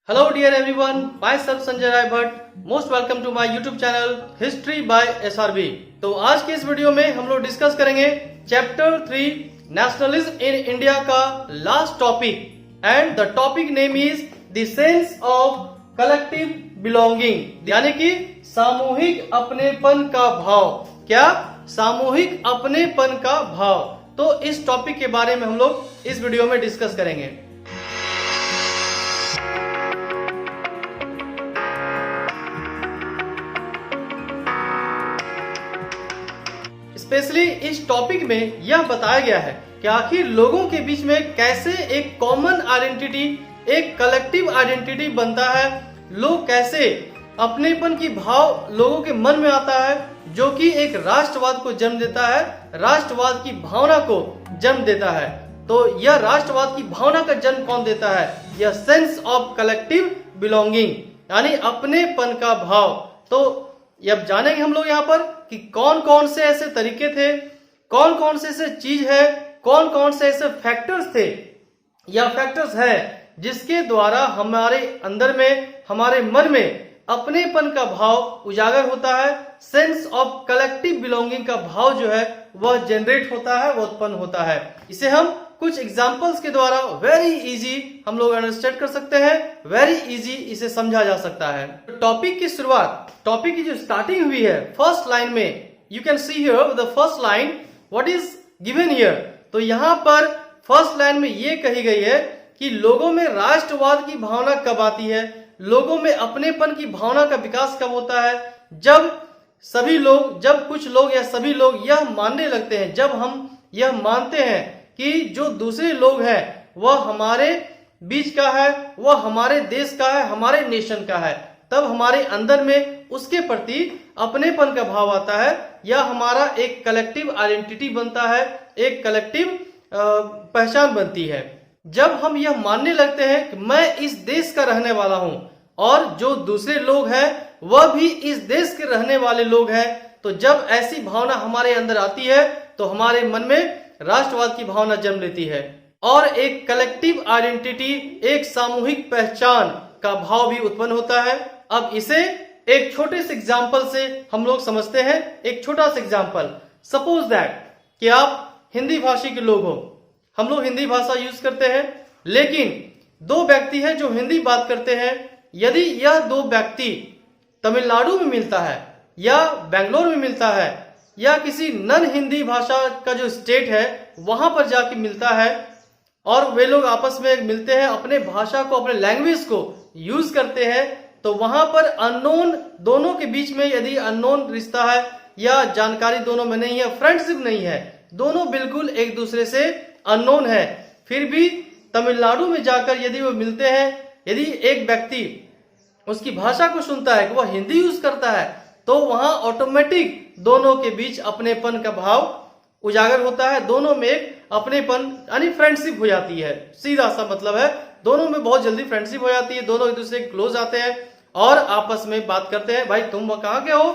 Hello dear everyone, myself Sanjay Rai Bhatt. Most welcome to my YouTube channel History by SRB. तो आज के इस video में हम लोग डिस्कस करेंगे चैप्टर 3 नेशनलिज्म इन इंडिया का last topic and the topic name is the sense of collective belonging, यानी कि सामूहिक अपनेपन का भाव। क्या? सामूहिक अपनेपन का भाव। तो इस टॉपिक के बारे में हम लोग इस वीडियो में डिस्कस करेंगे। स्पेशली इस टॉपिक में यह बताया गया है कि आखिर लोगों के बीच में कैसे एक कॉमन आइडेंटिटी, एक कलेक्टिव आइडेंटिटी बनता है, लोग कैसे अपनेपन की भाव लोगों के मन में आता है, जो कि एक राष्ट्रवाद को जन्म देता है, राष्ट्रवाद की भावना को जन्म देता है। तो यह राष्ट्रवाद की भावना का जन्म कौन देता है? यह सेंस ऑफ कलेक्टिव बिलोंगिंग, यानी अपनेपन का भाव। तो अब जानेंगे हम लोग यहाँ पर कि कौन कौन से ऐसे तरीके थे, कौन कौन से ऐसे चीज है, कौन कौन से ऐसे फैक्टर्स थे या फैक्टर्स है जिसके द्वारा हमारे अंदर में, हमारे मन में अपनेपन का भाव उजागर होता है, सेंस ऑफ कलेक्टिव बिलोंगिंग का भाव जो है वह जनरेट होता है, वह उत्पन्न होता है। इसे हम कुछ एग्जाम्पल्स के द्वारा वेरी इजी हम लोग अंडरस्टैंड कर सकते हैं, वेरी इजी इसे समझा जा सकता है। टॉपिक की शुरुआत, टॉपिक की जो स्टार्टिंग हुई है फर्स्ट लाइन में, you can see here the first line what is given here. तो यहाँ पर फर्स्ट लाइन में ये कही गई है कि लोगों में राष्ट्रवाद की भावना कब आती है, लोगों में अपनेपन की भावना का विकास कब होता है, जब सभी लोग, जब कुछ लोग या सभी लोग यह मानने लगते हैं, जब हम यह मानते हैं कि जो दूसरे लोग हैं वह हमारे बीच का है, वह हमारे देश का है, हमारे नेशन का है, तब हमारे अंदर में उसके प्रति अपनेपन का भाव आता है, या हमारा एक कलेक्टिव आइडेंटिटी बनता है, एक कलेक्टिव पहचान बनती है। जब हम यह मानने लगते हैं कि मैं इस देश का रहने वाला हूं और जो दूसरे लोग हैं वह भी इस देश के रहने वाले लोग हैं, तो जब ऐसी भावना हमारे अंदर आती है तो हमारे मन में राष्ट्रवाद की भावना जन्म लेती है और एक कलेक्टिव आइडेंटिटी, एक सामूहिक पहचान का भाव भी उत्पन्न होता है। अब इसे एक छोटे से एग्जाम्पल से हम लोग समझते हैं। एक छोटा सा एग्जाम्पल, सपोज दैट कि आप हिंदी भाषी के लोग हो, हम लोग हिंदी भाषा यूज करते हैं, लेकिन दो व्यक्ति हैं जो हिंदी बात करते हैं। यदि यह दो व्यक्ति तमिलनाडु में मिलता है या बेंगलोर में मिलता है या किसी नन हिंदी भाषा का जो स्टेट है वहां पर जाके मिलता है और वे लोग आपस में मिलते हैं, अपने भाषा को, अपने लैंग्वेज को यूज करते हैं, तो वहां पर अननोन, दोनों के बीच में यदि अननोन रिश्ता है या जानकारी दोनों में नहीं है, फ्रेंडशिप नहीं है, दोनों बिल्कुल एक दूसरे से अननोन है, फिर भी तमिलनाडु में जाकर यदि वो मिलते हैं, यदि एक व्यक्ति उसकी भाषा को सुनता है कि वह हिंदी यूज करता है, तो वहां ऑटोमेटिक दोनों के बीच अपनेपन का भाव उजागर होता है, दोनों में एक अपनेपन यानी फ्रेंडशिप हो जाती है। सीधा सा मतलब है, दोनों में बहुत जल्दी फ्रेंडशिप हो जाती है, दोनों एक दूसरे के क्लोज आते हैं और आपस में बात करते हैं, भाई तुम कहाँ के हो,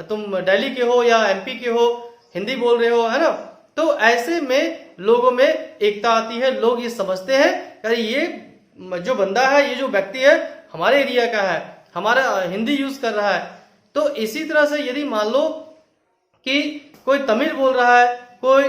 तुम दिल्ली के हो या एमपी के हो, हिंदी बोल रहे हो, है ना। तो ऐसे में लोगों में एकता आती है, लोग ये समझते हैं अरे ये जो बंदा है, ये जो व्यक्ति है हमारे एरिया का है, हमारा हिंदी यूज कर रहा है। तो इसी तरह से यदि मान लो कि कोई तमिल बोल रहा है, कोई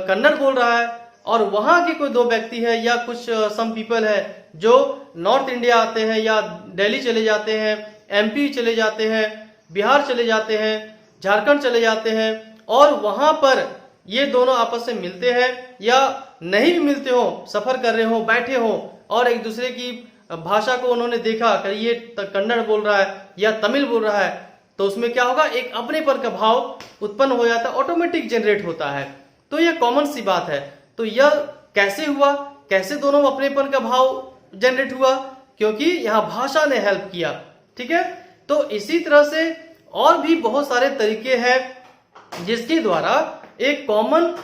कन्नड़ बोल रहा है और वहां के कोई दो व्यक्ति है या कुछ सम पीपल है जो नॉर्थ इंडिया आते हैं या दिल्ली चले जाते हैं, एमपी चले जाते हैं, बिहार चले जाते हैं, झारखंड चले जाते हैं और वहां पर ये दोनों आपस में मिलते हैं या नहीं भी मिलते हो, सफर कर रहे हो, बैठे हो और एक दूसरे की भाषा को उन्होंने देखा कि ये कन्नड़ बोल रहा है या तमिल बोल रहा है, तो उसमें क्या होगा, एक अपनेपन का भाव उत्पन्न हो जाता है, ऑटोमेटिक जनरेट होता है। तो यह कॉमन सी बात है। तो यह कैसे हुआ, कैसे दोनों अपनेपन का भाव जनरेट हुआ? क्योंकि यहाँ भाषा ने हेल्प किया, ठीक है। तो इसी तरह से और भी बहुत सारे तरीके हैं जिसके द्वारा एक कॉमन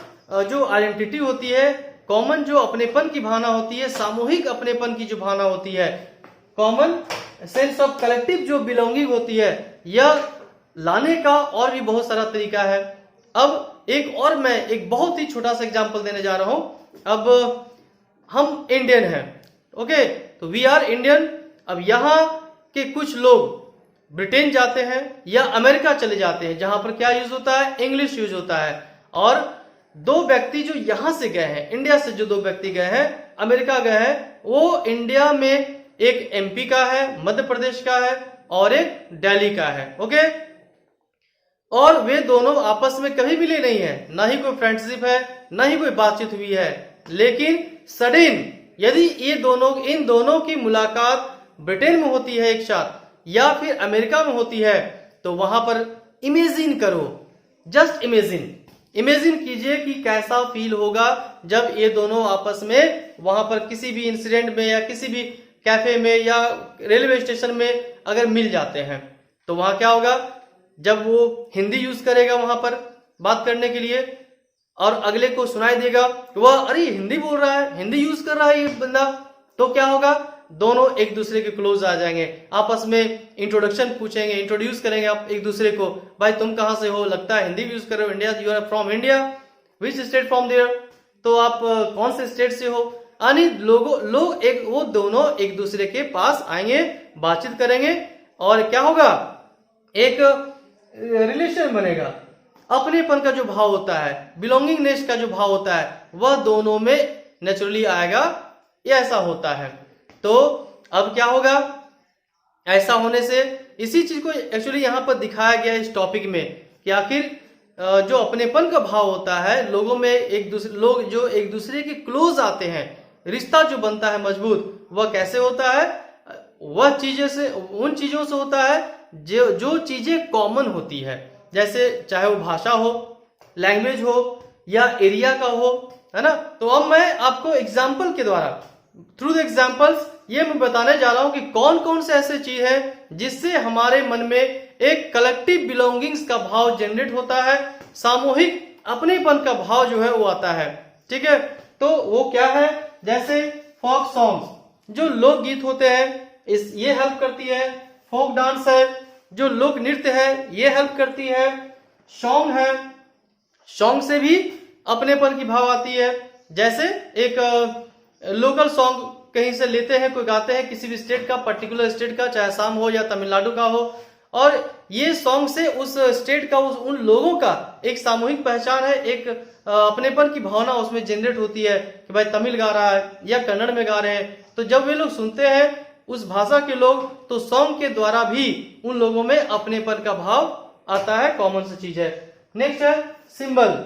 जो आइडेंटिटी होती है, कॉमन जो अपनेपन की भावना होती है, सामूहिक अपनेपन की जो भावना होती है, कॉमन सेंस ऑफ कलेक्टिव जो बिलोंगिंग होती है, यह लाने का और भी बहुत सारा तरीका है। अब एक और मैं एक बहुत ही छोटा सा एग्जांपल देने जा रहा हूं। अब हम इंडियन हैं, ओके, तो वी आर इंडियन अब यहाँ के कुछ लोग ब्रिटेन जाते हैं या अमेरिका चले जाते हैं, जहां पर क्या यूज होता है, इंग्लिश यूज होता है। और दो व्यक्ति जो यहां से गए हैं, इंडिया से जो दो व्यक्ति गए हैं अमेरिका गए हैं, वो इंडिया में एक एमपी का है, मध्य प्रदेश का है और एक दिल्ली का है। ओके, और वे दोनों आपस में कभी मिले नहीं है, ना ही कोई फ्रेंडशिप है, ना ही कोई बातचीत हुई है। लेकिन सडन यदि इन दोनों की मुलाकात ब्रिटेन में होती है एक साथ या फिर अमेरिका में होती है, तो वहां पर इमेजिन करो, जस्ट इमेजिन कीजिए कि कैसा फील होगा जब ये दोनों आपस में वहां पर किसी भी इंसिडेंट में या किसी भी कैफे में या रेलवे स्टेशन में अगर मिल जाते हैं। तो वहां क्या होगा, जब वो हिंदी यूज करेगा वहां पर बात करने के लिए और अगले को सुनाई देगा वह अरे हिंदी बोल रहा है, हिंदी यूज कर रहा है ये बंदा, तो क्या होगा, दोनों एक दूसरे के क्लोज आ जाएंगे, आपस में इंट्रोडक्शन पूछेंगे, इंट्रोड्यूस करेंगे आप एक दूसरे को, भाई तुम कहां से हो, लगता है हिंदी यूज कर रहे हो, India, you are from India, which state from there, तो आप कौन से स्टेट से हो। यानी वो दोनों एक दूसरे के पास आएंगे, बातचीत करेंगे और क्या होगा, एक रिलेशन बनेगा। अपनेपन का जो भाव होता है, बिलोंगिंगनेस का जो भाव होता है, वह दोनों में नेचुरली आएगा, ये ऐसा होता है। तो अब क्या होगा, ऐसा होने से इसी चीज को एक्चुअली यहां पर दिखाया गया इस टॉपिक में कि आखिर जो अपनेपन का भाव होता है लोगों में, लोग जो एक दूसरे के क्लोज आते हैं, रिश्ता जो बनता है मजबूत, वह कैसे होता है, वह उन चीजों से होता है जो चीजें कॉमन होती है, जैसे चाहे वो भाषा हो, लैंग्वेज हो या एरिया का हो, है ना। तो अब मैं आपको एग्जाम्पल के द्वारा, थ्रू द एग्जाम्पल्स, ये मैं बताने जा रहा हूं कि कौन कौन से ऐसे चीज है जिससे हमारे मन में एक कलेक्टिव बिलोंगिंग्स का भाव जनरेट होता है, सामूहिक अपनेपन का भाव जो है वो आता है। ठीक है, तो वो क्या है, जैसे फोक सॉन्ग्स, जो लोकगीत होते हैं, ये हेल्प करती है। फोक डांस है, जो लोक नृत्य है, ये हेल्प करती है। सॉन्ग है, सॉन्ग से भी अपनेपन की भाव आती है। जैसे एक लोकल सॉन्ग कहीं से लेते हैं, कोई गाते हैं किसी भी स्टेट का, पर्टिकुलर स्टेट का, चाहे असम हो या तमिलनाडु का हो, और ये सॉन्ग से उस स्टेट का, उन लोगों का एक सामूहिक पहचान है, एक अपनेपन की भावना उसमें जनरेट होती है कि भाई तमिल गा रहा है या कन्नड़ में गा रहे हैं। तो जब वे लोग सुनते हैं उस भाषा के लोग, तो सॉन्ग के द्वारा भी उन लोगों में अपनेपन का भाव आता है, कॉमन सी चीज है। नेक्स्ट है सिंबल,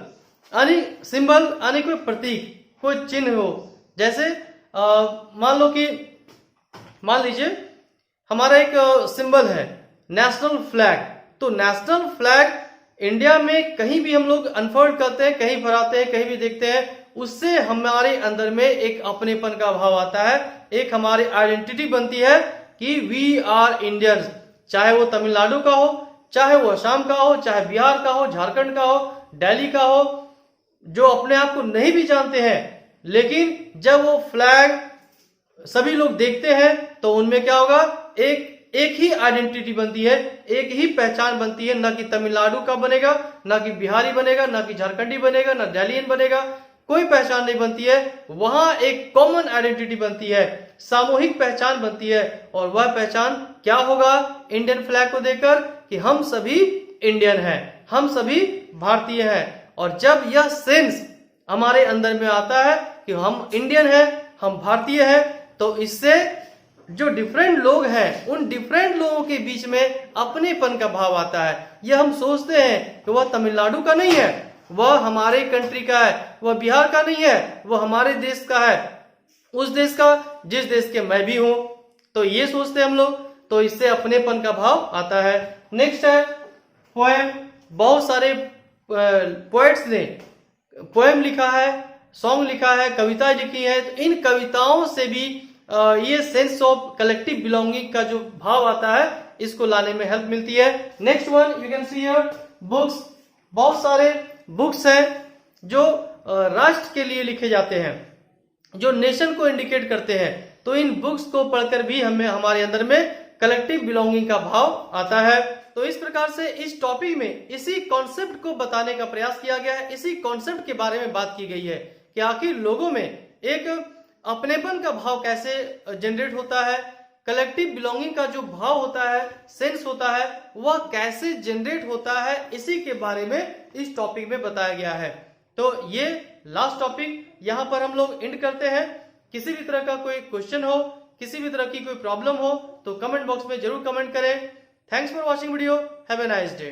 यानी कोई प्रतीक, कोई चिन्ह हो। जैसे मान लीजिए हमारा एक सिंबल है नेशनल फ्लैग, तो नेशनल फ्लैग इंडिया में कहीं भी हम लोग अनफोल्ड करते हैं, कहीं फहराते हैं, कहीं भी देखते हैं, उससे हमारे अंदर में एक अपनेपन का भाव आता है, एक हमारी आइडेंटिटी बनती है कि वी आर इंडियंस। चाहे वो तमिलनाडु का हो, चाहे वो असम का हो, चाहे बिहार का हो, झारखंड का हो, दिल्ली का हो, जो अपने आप को नहीं भी जानते हैं, लेकिन जब वो फ्लैग सभी लोग देखते हैं तो उनमें क्या होगा, एक ही आइडेंटिटी बनती है, एक ही पहचान बनती है। ना कि तमिलनाडु का बनेगा, ना कि बिहारी बनेगा, ना कि झारखंडी बनेगा, ना दिल्लियन बनेगा, कोई पहचान नहीं बनती है। वहां एक कॉमन आइडेंटिटी बनती है, सामूहिक पहचान बनती है। और वह पहचान क्या होगा इंडियन फ्लैग को देखकर, कि हम सभी इंडियन हैं, हम सभी भारतीय हैं। और जब यह सेंस हमारे अंदर में आता है कि हम इंडियन हैं, हम भारतीय हैं, तो इससे जो डिफरेंट लोग हैं, उन डिफरेंट लोगों के बीच में अपनेपन का भाव आता है। यह हम सोचते हैं कि वह तमिलनाडु का नहीं है, वह हमारे कंट्री का है, वह बिहार का नहीं है, वह हमारे देश का है, उस देश का जिस देश के मैं भी हूं, तो ये सोचते हैं हम लोग, तो इससे अपनेपन का भाव आता है। नेक्स्ट है पोएम। बहुत सारे पोएट्स ने पोएम लिखा है, सॉन्ग लिखा है, कविताएं लिखी है, तो इन कविताओं से भी ये सेंस ऑफ कलेक्टिव बिलोंगिंग का जो भाव आता है, इसको लाने में हेल्प मिलती है। Next one you can see here books. बहुत सारे बुक्स हैं जो राष्ट्र के लिए लिखे जाते हैं, जो नेशन को इंडिकेट करते हैं। तो इन बुक्स को पढ़कर भी हमारे अंदर में कलेक्टिव बिलोंगिंग का भाव आता है। तो इस प्रकार से इस टॉपिक में इसी कॉन्सेप्ट को बताने का प्रयास किया गया है, इसी कॉन्सेप्ट के बारे में बात की गई है कि आखिर लोगों में एक अपनेपन का भाव कैसे जनरेट होता है, कलेक्टिव बिलोंगिंग का जो भाव होता है, सेंस होता है, वह कैसे जनरेट होता है, इसी के बारे में इस टॉपिक में बताया गया है। तो ये लास्ट टॉपिक यहाँ पर हम लोग एंड करते हैं। किसी भी तरह का कोई क्वेश्चन हो, किसी भी तरह की कोई प्रॉब्लम हो तो कमेंट बॉक्स में जरूर कमेंट करें। Thanks for watching video. Have a nice day.